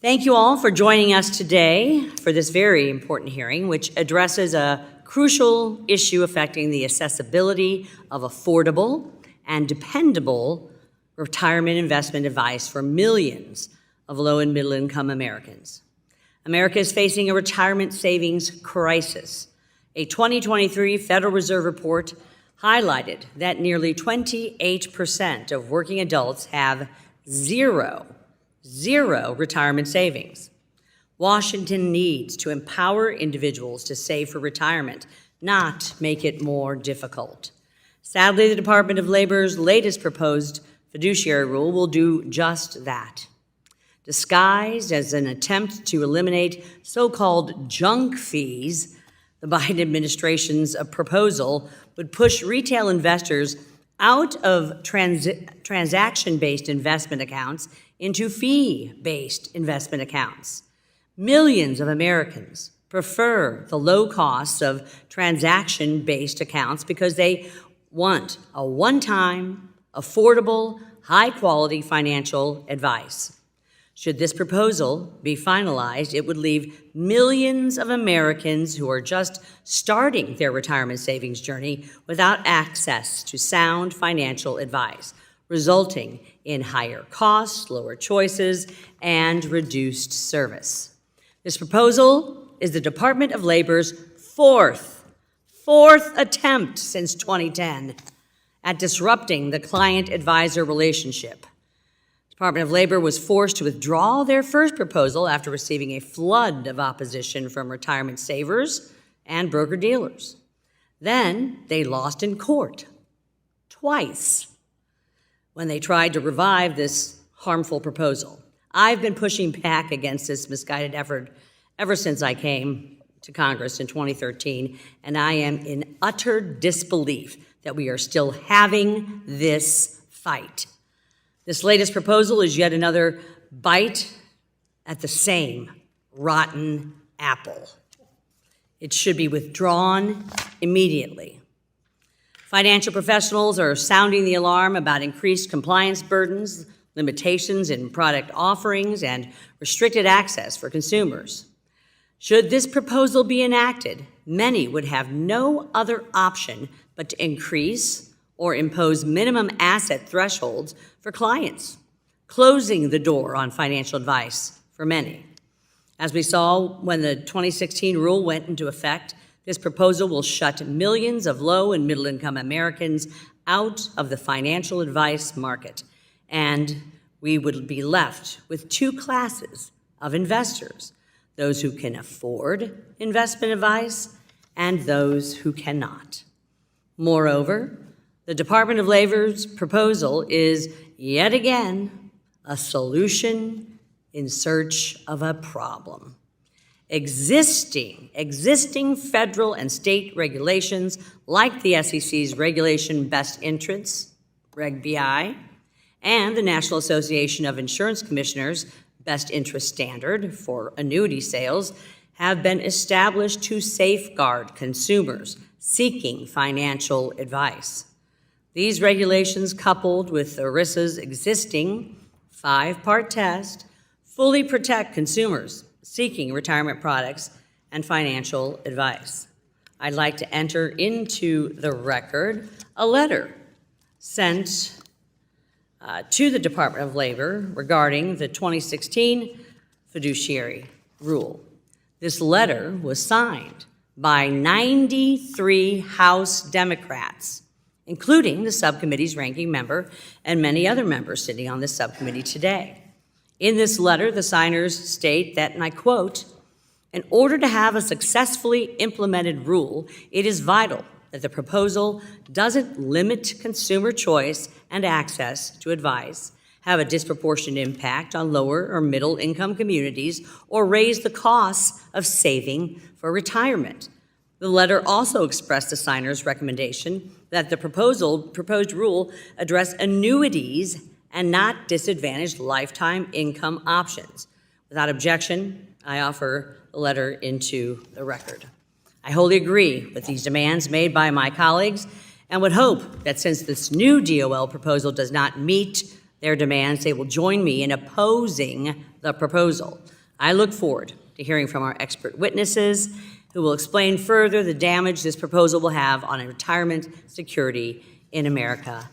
Thank you all for joining us today for this very important hearing, which addresses a crucial issue affecting the accessibility of affordable and dependable retirement investment advice for millions of low and middle income Americans. America is facing a retirement savings crisis. A 2023 Federal Reserve report highlighted that nearly 28% of working adults have zero retirement savings. Washington needs to empower individuals to save for retirement, not make it more difficult. Sadly, the Department of Labor's latest proposed fiduciary rule will do just that. Disguised as an attempt to eliminate so-called junk fees, the Biden administration's proposal would push retail investors out of transaction-based investment accounts into fee-based investment accounts. Millions of Americans prefer the low costs of transaction-based accounts because they want a one-time, affordable, high-quality financial advice. Should this proposal be finalized, it would leave millions of Americans who are just starting their retirement savings journey without access to sound financial advice, resulting in higher costs, lower choices, and reduced service. This proposal is the Department of Labor's fourth attempt since 2010 at disrupting the client-advisor relationship. The Department of Labor was forced to withdraw their first proposal after receiving a flood of opposition from retirement savers and broker-dealers. Then they lost in court twice when they tried to revive this harmful proposal. I've been pushing back against this misguided effort ever since I came to Congress in 2013, and I am in utter disbelief that we are still having this fight. This latest proposal is yet another bite at the same rotten apple. It should be withdrawn immediately. Financial professionals are sounding the alarm about increased compliance burdens, limitations in product offerings, and restricted access for consumers. Should this proposal be enacted, many would have no other option but to increase or impose minimum asset thresholds for clients, closing the door on financial advice for many. As we saw when the 2016 rule went into effect, this proposal will shut millions of low and middle income Americans out of the financial advice market, and we would be left with two classes of investors: those who can afford investment advice and those who cannot. Moreover, the Department of Labor's proposal is, yet again, a solution in search of a problem. Existing federal and state regulations, like the SEC's Regulation Best Interests, Reg BI, and the National Association of Insurance Commissioners' Best Interest Standard for annuity sales, have been established to safeguard consumers seeking financial advice. These regulations, coupled with ERISA's existing 5-part test, fully protect consumers seeking retirement products and financial advice. I'd like to enter into the record a letter sent to the Department of Labor regarding the 2016 fiduciary rule. This letter was signed by 93 House Democrats, including the subcommittee's ranking member and many other members sitting on this subcommittee today. In this letter, the signers state that, and I quote, "In order to have a successfully implemented rule, it is vital that the proposal doesn't limit consumer choice and access to advice, have a disproportionate impact on lower or middle income communities, or raise the costs of saving for retirement." The letter also expressed the signer's recommendation that the proposed rule address annuities and not disadvantaged lifetime income options. Without objection, I offer the letter into the record. I wholly agree with these demands made by my colleagues and would hope that since this new DOL proposal does not meet their demands, they will join me in opposing the proposal. I look forward to hearing from our expert witnesses who will explain further the damage this proposal will have on retirement security in America.